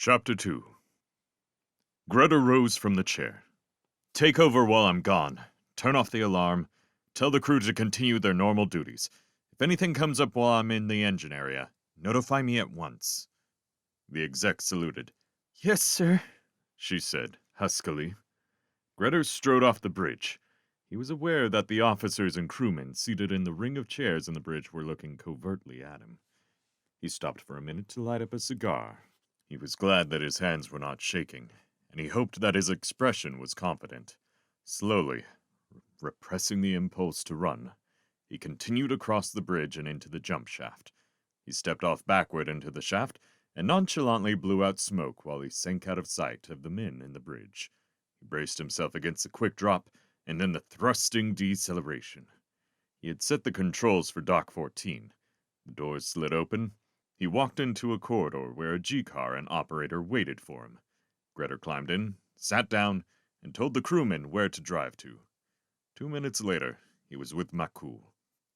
Chapter 2. Greta rose from the chair. Take over while I'm gone. Turn off the alarm. Tell the crew to continue their normal duties. If anything comes up while I'm in the engine area, notify me at once. The exec saluted. Yes, sir, she said, huskily. Greta strode off the bridge. He was aware that the officers and crewmen seated in the ring of chairs in the bridge were looking covertly at him. He stopped for a minute to light up a cigar. He was glad that his hands were not shaking, and he hoped that his expression was confident. Slowly, repressing the impulse to run, he continued across the bridge and into the jump shaft. He stepped off backward into the shaft and nonchalantly blew out smoke while he sank out of sight of the men in the bridge. He braced himself against the quick drop and then the thrusting deceleration. He had set the controls for Dock 14. The doors slid open. He walked into a corridor where a G-car and operator waited for him. Greta climbed in, sat down, and told the crewman where to drive to. 2 minutes later, he was with Makul.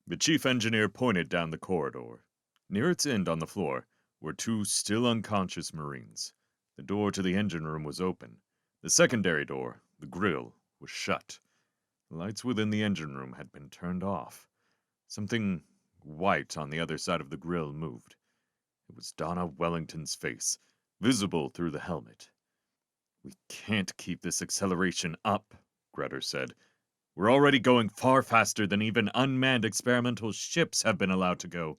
The chief engineer pointed down the corridor. Near its end on the floor were two still unconscious Marines. The door to the engine room was open. The secondary door, the grill, was shut. The lights within the engine room had been turned off. Something white on the other side of the grill moved. It was Donna Wellington's face, visible through the helmet. We can't keep this acceleration up, Greta said. We're already going far faster than even unmanned experimental ships have been allowed to go.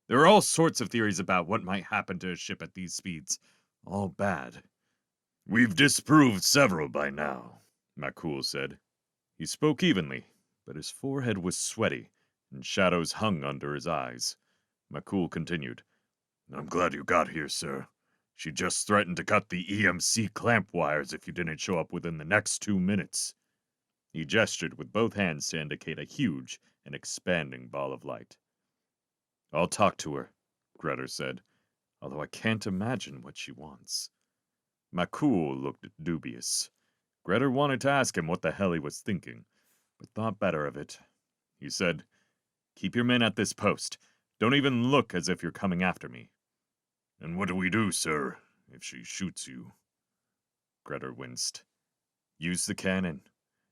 There are all sorts of theories about what might happen to a ship at these speeds. All bad. We've disproved several by now, Makul said. He spoke evenly, but his forehead was sweaty, and shadows hung under his eyes. Makul continued. I'm glad you got here, sir. She just threatened to cut the EMC clamp wires if you didn't show up within the next 2 minutes. He gestured with both hands to indicate a huge and expanding ball of light. I'll talk to her, Greta said, although I can't imagine what she wants. Makul looked dubious. Greta wanted to ask him what the hell he was thinking, but thought better of it. He said, Keep your men at this post. Don't even look as if you're coming after me. And what do we do, sir, if she shoots you? Greta winced. Use the cannon,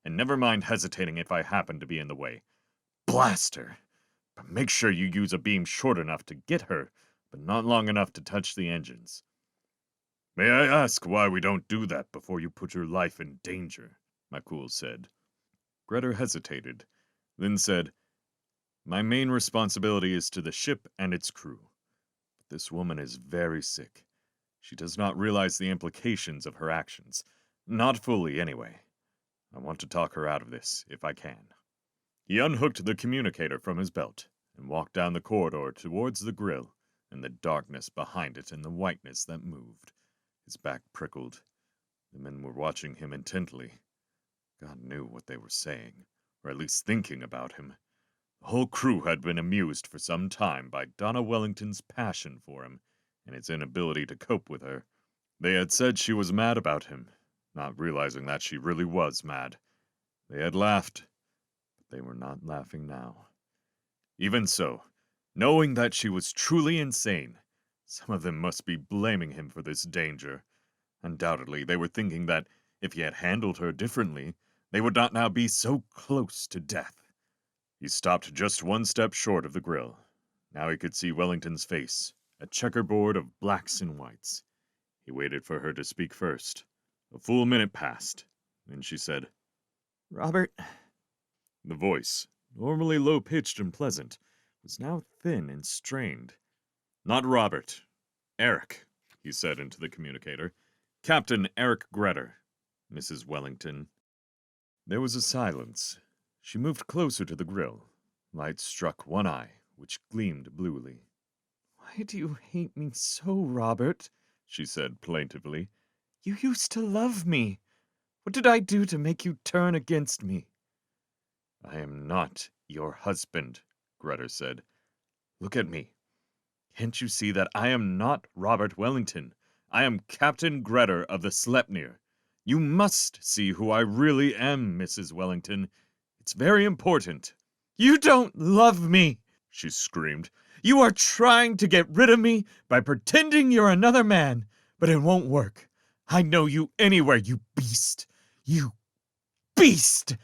and never mind hesitating if I happen to be in the way. Blast her! But make sure you use a beam short enough to get her, but not long enough to touch the engines. May I ask why we don't do that before you put your life in danger? Makul said. Greta hesitated, then said, My main responsibility is to the ship and its crew. But this woman is very sick. She does not realize the implications of her actions. Not fully, anyway. I want to talk her out of this, if I can. He unhooked the communicator from his belt and walked down the corridor towards the grill and the darkness behind it and the whiteness that moved. His back prickled. The men were watching him intently. God knew what they were saying, or at least thinking about him. The whole crew had been amused for some time by Donna Wellington's passion for him and his inability to cope with her. They had said she was mad about him, not realizing that she really was mad. They had laughed, but they were not laughing now. Even so, knowing that she was truly insane, some of them must be blaming him for this danger. Undoubtedly, they were thinking that if he had handled her differently, they would not now be so close to death. He stopped just one step short of the grill. Now he could see Wellington's face, a checkerboard of blacks and whites. He waited for her to speak first. A full minute passed. Then she said, Robert. The voice, normally low-pitched and pleasant, was now thin and strained. Not Robert. Eric, he said into the communicator. Captain Eric Greta, Mrs. Wellington. There was a silence. She moved closer to the grill. Light struck one eye, which gleamed bluely. Why do you hate me so, Robert? She said plaintively. You used to love me. What did I do to make you turn against me? I am not your husband, Greta said. Look at me. Can't you see that I am not Robert Wellington? I am Captain Greta of the Sleipnir. You must see who I really am, Mrs. Wellington. It's very important. You don't love me, she screamed. You are trying to get rid of me by pretending you're another man. but it won't work. I know you anywhere, you beast. You beast!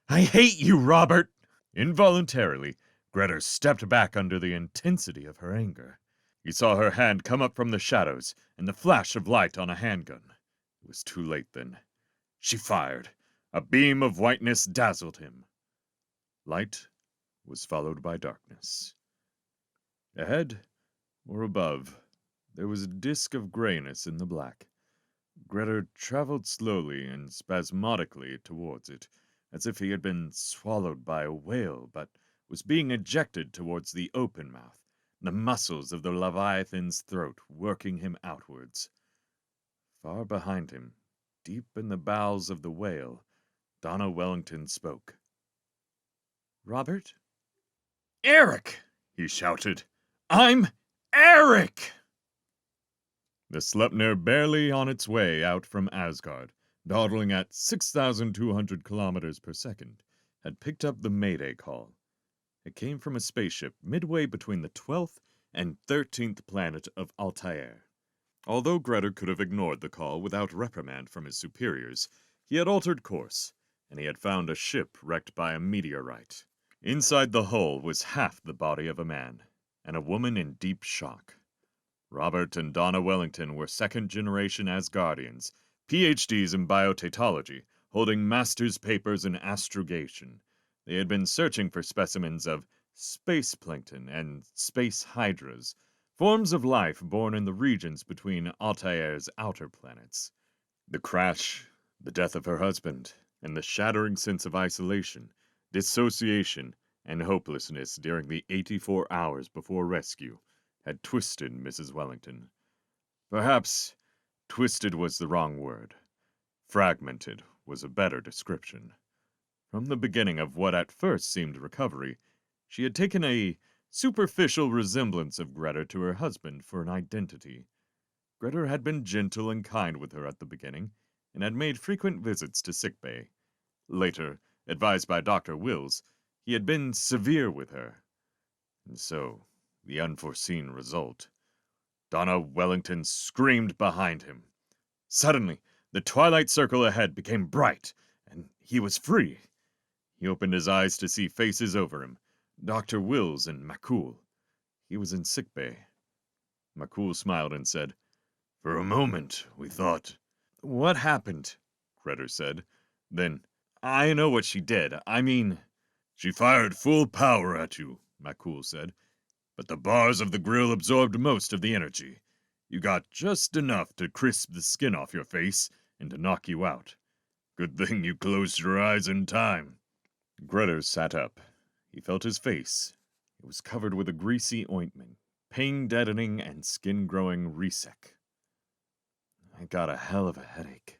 I hate you, Robert! Involuntarily, Greta stepped back under the intensity of her anger. He saw her hand come up from the shadows and the flash of light on a handgun. It was too late then. She fired. A beam of whiteness dazzled him. Light was followed by darkness. Ahead, or above, there was a disk of grayness in the black. Greta traveled slowly and spasmodically towards it, as if he had been swallowed by a whale, but was being ejected towards the open mouth, the muscles of the leviathan's throat working him outwards. Far behind him, deep in the bowels of the whale, Donna Wellington spoke. Robert? "Eric!" he shouted. "I'm Eric!" The Sleipnir, barely on its way out from Asgard, dawdling at 6,200 kilometers per second, had picked up the Mayday call. It came from a spaceship midway between the 12th and 13th planet of Altair. Although Greta could have ignored the call without reprimand from his superiors, he had altered course, and he had found a ship wrecked by a meteorite. Inside the hull was half the body of a man, and a woman in deep shock. Robert and Donna Wellington were second-generation Asgardians, PhDs in biotatology, holding master's papers in astrogation. They had been searching for specimens of space plankton and space hydras, forms of life born in the regions between Altair's outer planets. The crash, the death of her husband, and the shattering sense of isolation, dissociation, and hopelessness during the 84 hours before rescue had twisted Mrs. Wellington. Perhaps twisted was the wrong word. Fragmented was a better description. From the beginning of what at first seemed recovery, she had taken a superficial resemblance of Greta to her husband for an identity. Greta had been gentle and kind with her at the beginning, and had made frequent visits to sickbay. Later, advised by Dr. Wills, he had been severe with her. And so, the unforeseen result. Donna Wellington screamed behind him. Suddenly, the twilight circle ahead became bright, and he was free. He opened his eyes to see faces over him, Dr. Wills and Makul. He was in sickbay. Makul smiled and said, "For a moment, we thought—" What happened? Greta said. Then, "I know what she did. I mean—" "She fired full power at you," Makul said. "But the bars of the grill absorbed most of the energy. You got just enough to crisp the skin off your face and to knock you out. Good thing you closed your eyes in time." Greta sat up. He felt his face. It was covered with a greasy ointment, pain-deadening and skin-growing resec. "I got a hell of a headache."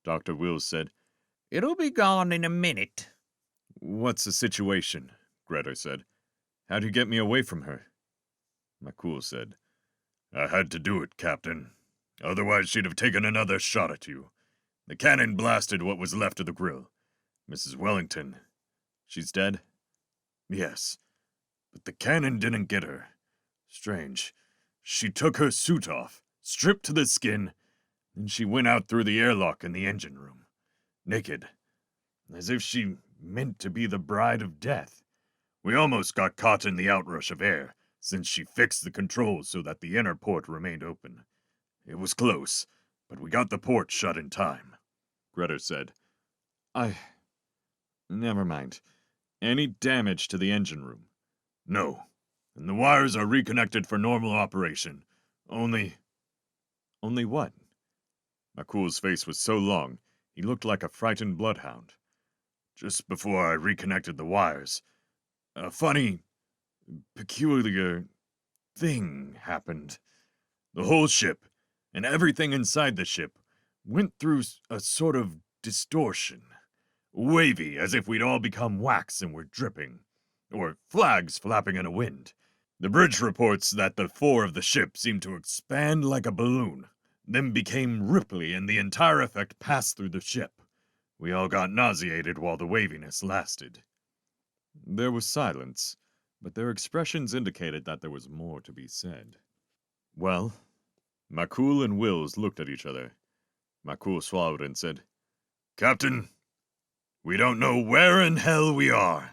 Dr. Wills said, It'll be gone in a minute. "What's the situation?" Greta said. "How'd you get me away from her?" Makul said, "I had to do it, Captain. Otherwise she'd have taken another shot at you. The cannon blasted what was left of the grill. Mrs. Wellington, she's dead?" "Yes. But the cannon didn't get her. Strange. She took her suit off, stripped to the skin, then she went out through the airlock in the engine room. Naked. As if she meant to be the bride of death. We almost got caught in the outrush of air, since she fixed the controls so that the inner port remained open. It was close, but we got the port shut in time." Greta said, Never mind. Any damage to the engine room?" "No. And the wires are reconnected for normal operation. Only—" "Only what?" Makul's face was so long, he looked like a frightened bloodhound. "Just before I reconnected the wires, a funny, peculiar thing happened. The whole ship, and everything inside the ship, went through a sort of distortion. Wavy, as if we'd all become wax and were dripping. Or flags flapping in a wind. The bridge reports that the fore of the ship seemed to expand like a balloon, then became ripply and the entire effect passed through the ship. We all got nauseated while the waviness lasted." There was silence, but their expressions indicated that there was more to be said. "Well?" Makul and Wills looked at each other. Makul swallowed and said, "Captain, we don't know where in hell we are,